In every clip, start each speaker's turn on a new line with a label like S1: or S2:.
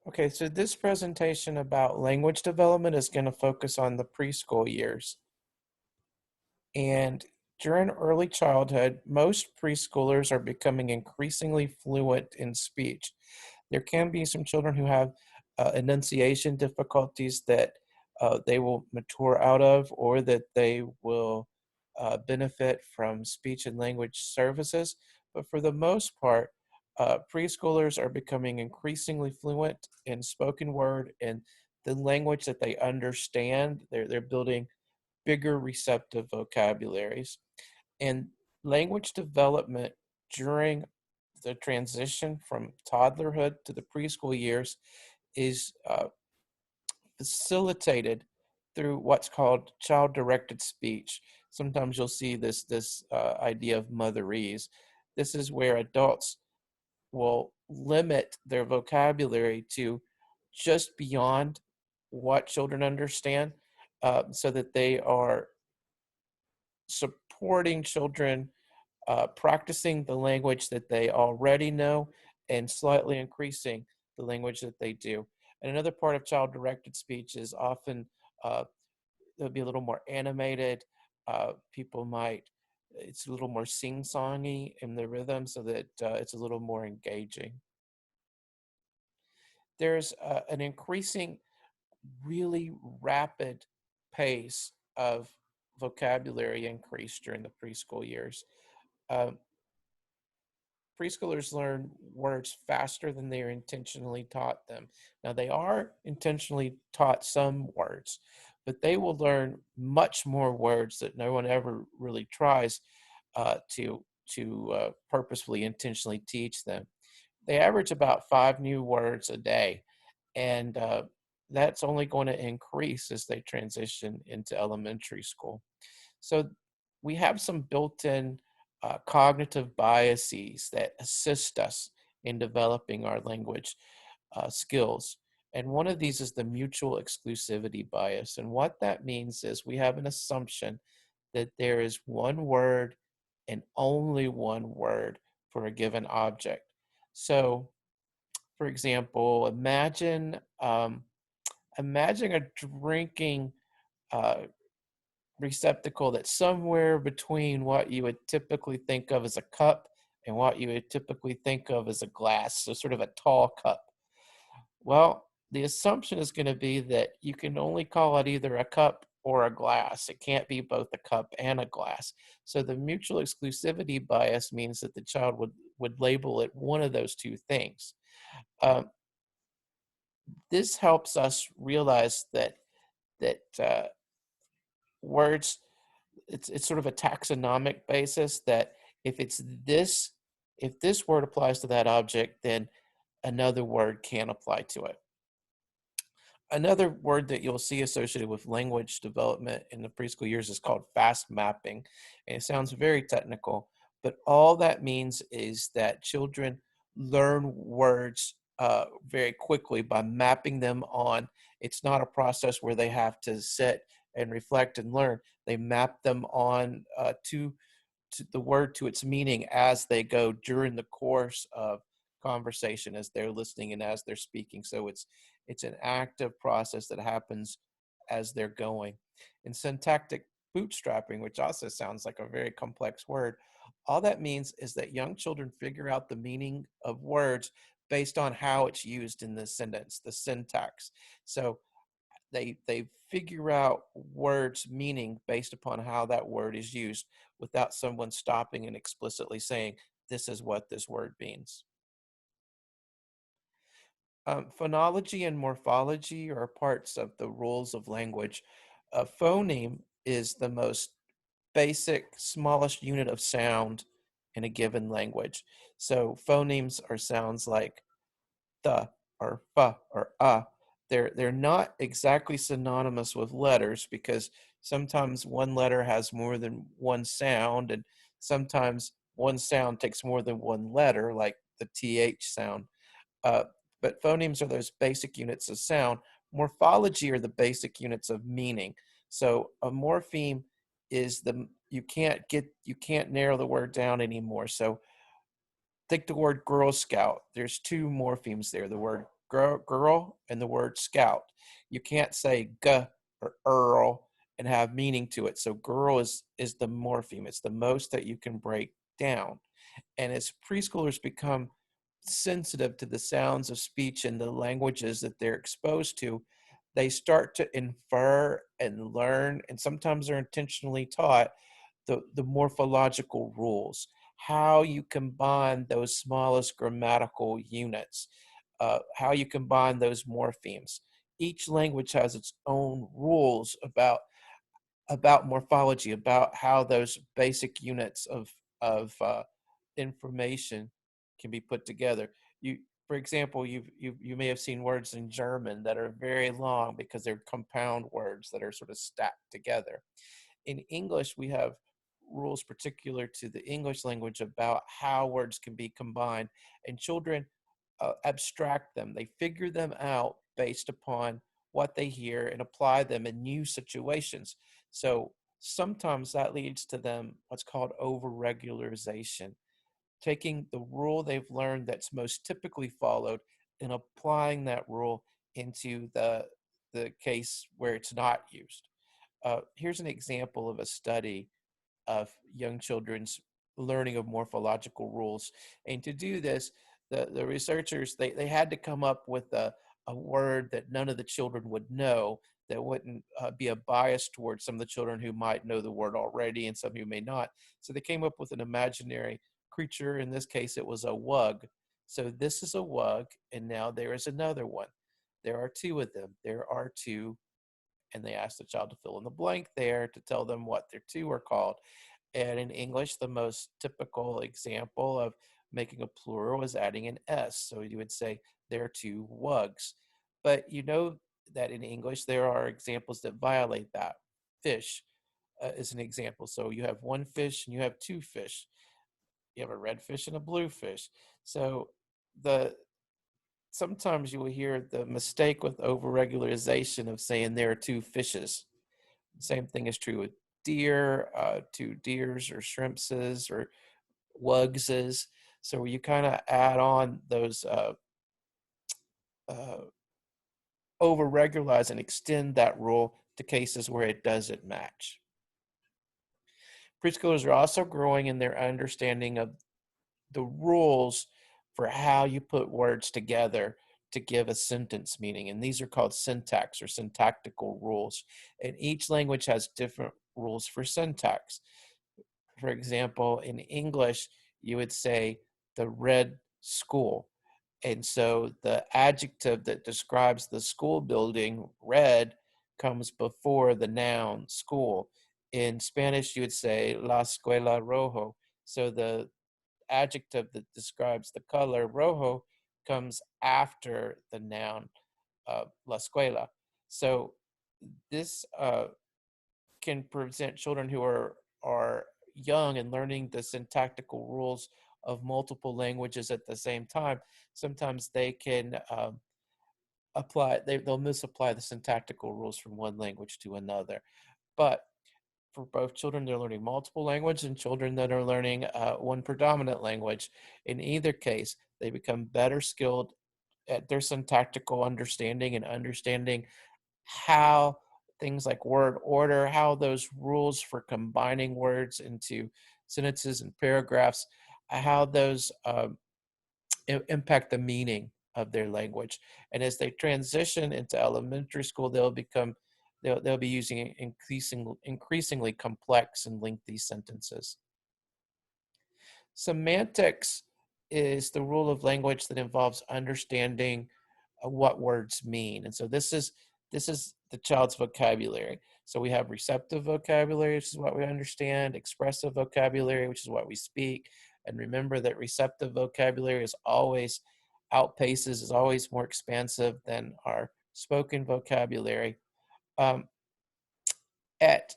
S1: Okay, so this presentation about language development is going to focus on the preschool years. And during early childhood, most preschoolers are becoming increasingly fluent in speech. There can be some children who have enunciation difficulties that they will mature out of, or that they will benefit from speech and language services. But for the most part, preschoolers are becoming increasingly fluent in spoken word and the language that they understand. They're building bigger receptive vocabularies. And language development during the transition from toddlerhood to the preschool years is facilitated through what's called child-directed speech. Sometimes you'll see this idea of motherese. This is where adults will limit their vocabulary to just beyond what children understand, so that they are supporting children practicing the language that they already know and slightly increasing the language that they do. And another part of child-directed speech is often it'll be a little more animated. People might, it's a little more sing-songy in the rhythm so that it's a little more engaging. There's an increasing, really rapid pace of vocabulary increase during the preschool years. Um, Preschoolers learn words faster than they are intentionally taught them. Now, they are intentionally taught some words, but they will learn much more words that no one ever really tries to purposefully, intentionally teach them. They average about 5 new words a day, and that's only going to increase as they transition into elementary school. So we have some built-in cognitive biases that assist us in developing our language skills. And one of these is the mutual exclusivity bias. And what that means is we have an assumption that there is one word and only one word for a given object. So, for example, imagine a drinking uh, receptacle that's somewhere between what you would typically think of as a cup and what you would typically think of as a glass, so sort of a tall cup. Well, the assumption is going to be that you can only call it either a cup or a glass. It can't be both a cup and a glass. So the mutual exclusivity bias means that the child would label it one of those two things. Um, this helps us realize that words, it's sort of a taxonomic basis, that if it's this if this word applies to that object, then another word can apply to it. Another word that you'll see associated with language development in the preschool years is called fast mapping. And it sounds very technical, but all that means is that children learn words very quickly by mapping them on. It's not a process where they have to sit and reflect and learn. They map them on to the word to its meaning as they go during the course of conversation, as they're listening and as they're speaking. So it's an active process that happens as they're going. In syntactic bootstrapping, which also sounds like a very complex word, all that means is that young children figure out the meaning of words based on how it's used in the sentence, the syntax. So they figure out words meaning based upon how that word is used without someone stopping and explicitly saying this is what this word means. Phonology and morphology are parts of the rules of language. A phoneme is the most basic, smallest unit of sound in a given language. So phonemes are sounds like the or fa or they're not exactly synonymous with letters, because sometimes one letter has more than one sound, and sometimes one sound takes more than one letter, like the th sound. Uh, but phonemes are those basic units of sound. Morphology are the basic units of meaning. So a morpheme is you can't narrow the word down anymore. So Think the word Girl Scout. There's two morphemes there, the word girl and the word scout. You can't say g or earl and have meaning to it. So girl is the morpheme. It's the most that you can break down. And as preschoolers become sensitive to the sounds of speech and the languages that they're exposed to, they start to infer and learn, and sometimes they're intentionally taught the morphological rules, how you combine those smallest grammatical units, how you combine those morphemes. Each language has its own rules about morphology, about how those basic units of information can be put together. You, for example, you may have seen words in German that are very long because they're compound words that are sort of stacked together. In English, we have rules particular to the English language about how words can be combined, and children abstract them. They figure them out based upon what they hear and apply them in new situations. So sometimes that leads to them what's called overregularization, taking the rule they've learned that's most typically followed and applying that rule into the case where it's not used. Here's an example of a study of young children's learning of morphological rules. And to do this, the researchers, they had to come up with a word that none of the children would know, that wouldn't be a bias towards some of the children who might know the word already and some who may not. So they came up with an imaginary creature. In this case, it was a wug. So this is a wug, and now there is another one. There are two of them. There are two, and they asked the child to fill in the blank there to tell them what their two are called. And in English, the most typical example of making a plural is adding an S. So you would say, there are two wugs. But you know that in English, there are examples that violate that. Fish is an example. So you have one fish and you have two fish. You have a red fish and a blue fish. So the sometimes you will hear the mistake with overregularization of saying there are two fishes. Same thing is true with deer, two deers or shrimpses or wugses. So you kind of add on those uh, over regularize and extend that rule to cases where it doesn't match. Preschoolers are also growing in their understanding of the rules for how you put words together to give a sentence meaning. And these are called syntax or syntactical rules. And each language has different rules for syntax. For example, in English, you would say the red school. And so the adjective that describes the school building, red, comes before the noun school. In Spanish, you would say la escuela rojo. So the adjective that describes the color rojo comes after the noun la escuela. So this can present children who are young and learning the syntactical rules of multiple languages at the same time. Sometimes they can they'll misapply the syntactical rules from one language to another. But for both children that are learning multiple languages and children that are learning one predominant language, in either case, they become better skilled at their syntactical understanding and understanding how things like word order, how those rules for combining words into sentences and paragraphs, how those impact the meaning of their language. And as they transition into elementary school, they'll be using increasingly complex and lengthy sentences. Semantics is the rule of language that involves understanding what words mean. And so this is the child's vocabulary. So we have receptive vocabulary, which is what we understand, expressive vocabulary, which is what we speak. And remember that receptive vocabulary is always is always more expansive than our spoken vocabulary. Um, at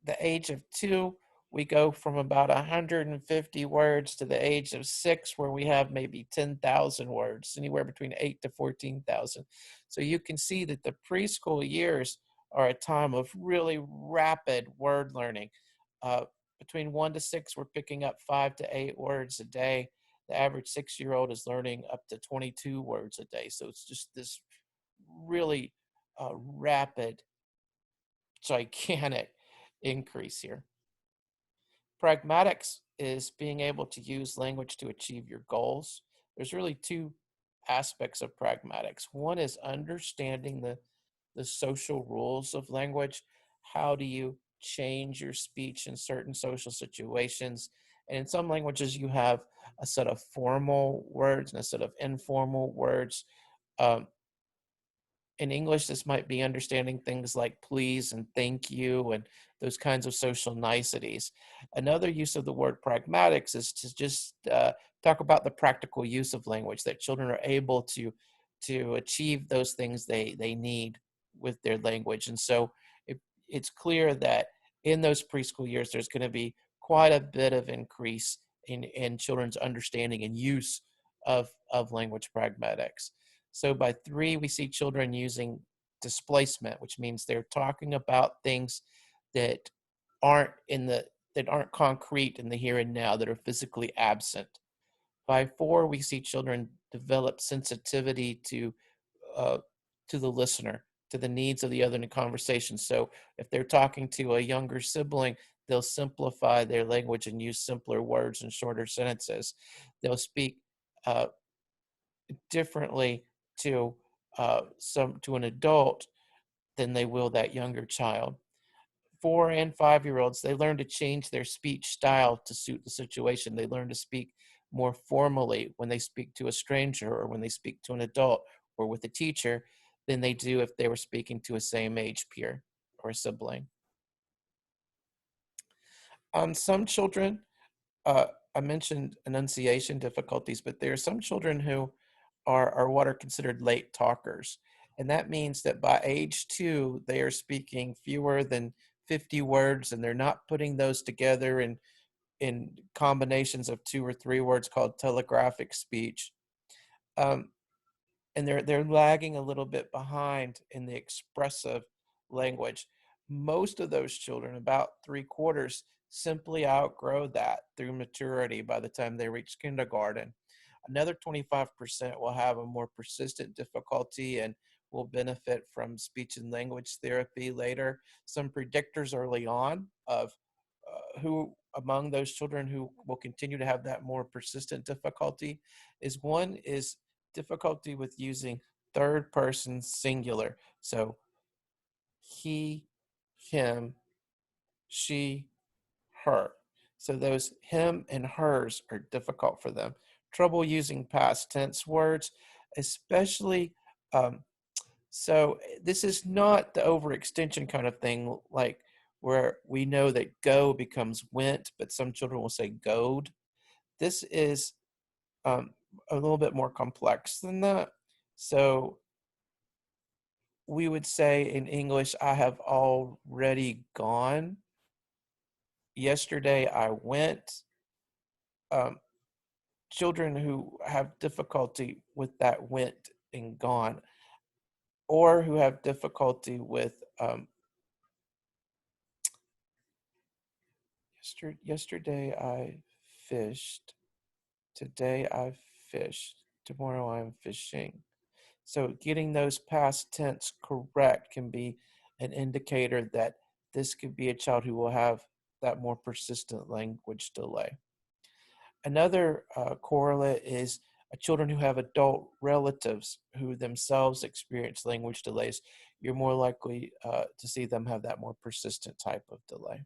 S1: the age of 2, we go from about 150 words to the age of 6, where we have maybe 10,000 words, anywhere between 8 to 14,000. So you can see that the preschool years are a time of really rapid word learning. Between 1 to 6, we're picking up 5 to 8 words a day. the average 6-year-old is learning up to 22 words a day. So it's just this really rapid, gigantic increase here. Pragmatics is being able to use language to achieve your goals. There's really two aspects of pragmatics. One is understanding the social rules of language. How do you change your speech in certain social situations? And in some languages, you have a set of formal words and a set of informal words. Um, in English, this might be understanding things like please and thank you and those kinds of social niceties. Another use of the word pragmatics is to just talk about the practical use of language, that children are able to achieve those things they need with their language. And so it's clear that in those preschool years, there's going to be quite a bit of increase in children's understanding and use of language pragmatics. So by 3, we see children using displacement, which means they're talking about things that aren't that aren't concrete in the here and now, that are physically absent. By 4, we see children develop sensitivity uh, to the listener, to the needs of the other in a conversation. So if they're talking to a younger sibling, they'll simplify their language and use simpler words and shorter sentences. They'll speak uh, differently to to an adult than they will that younger child. 4 and 5-year-olds, they learn to change their speech style to suit the situation. They learn to speak more formally when they speak to a stranger or when they speak to an adult or with a teacher than they do if they were speaking to a same age peer or a sibling. Some children, uh, I mentioned enunciation difficulties, but there are some children who are what are considered late talkers. And that means that by age 2, they are speaking fewer than 50 words, and they're not putting those together in combinations of 2 or 3 words called telegraphic speech. Um, and they're lagging a little bit behind in the expressive language. Most of those children, about 3/4, simply outgrow that through maturity by the time they reach kindergarten. Another 25% will have a more persistent difficulty and will benefit from speech and language therapy later. Some predictors early on of who among those children who will continue to have that more persistent difficulty is, one is difficulty with using third person singular. So he, him, she, her. So those him and hers are difficult for them. Trouble using past tense words, especially. So this is not the overextension kind of thing, like where we know that go becomes went, but some children will say goed. This is a little bit more complex than that. So we would say in English, I have already gone. Yesterday I went. Um, Children who have difficulty with that went and gone, or who have difficulty with yesterday I fished, today I fished, tomorrow I'm fishing. So getting those past tense correct can be an indicator that this could be a child who will have that more persistent language delay. Another correlate is children who have adult relatives who themselves experience language delays. You're more likely to see them have that more persistent type of delay.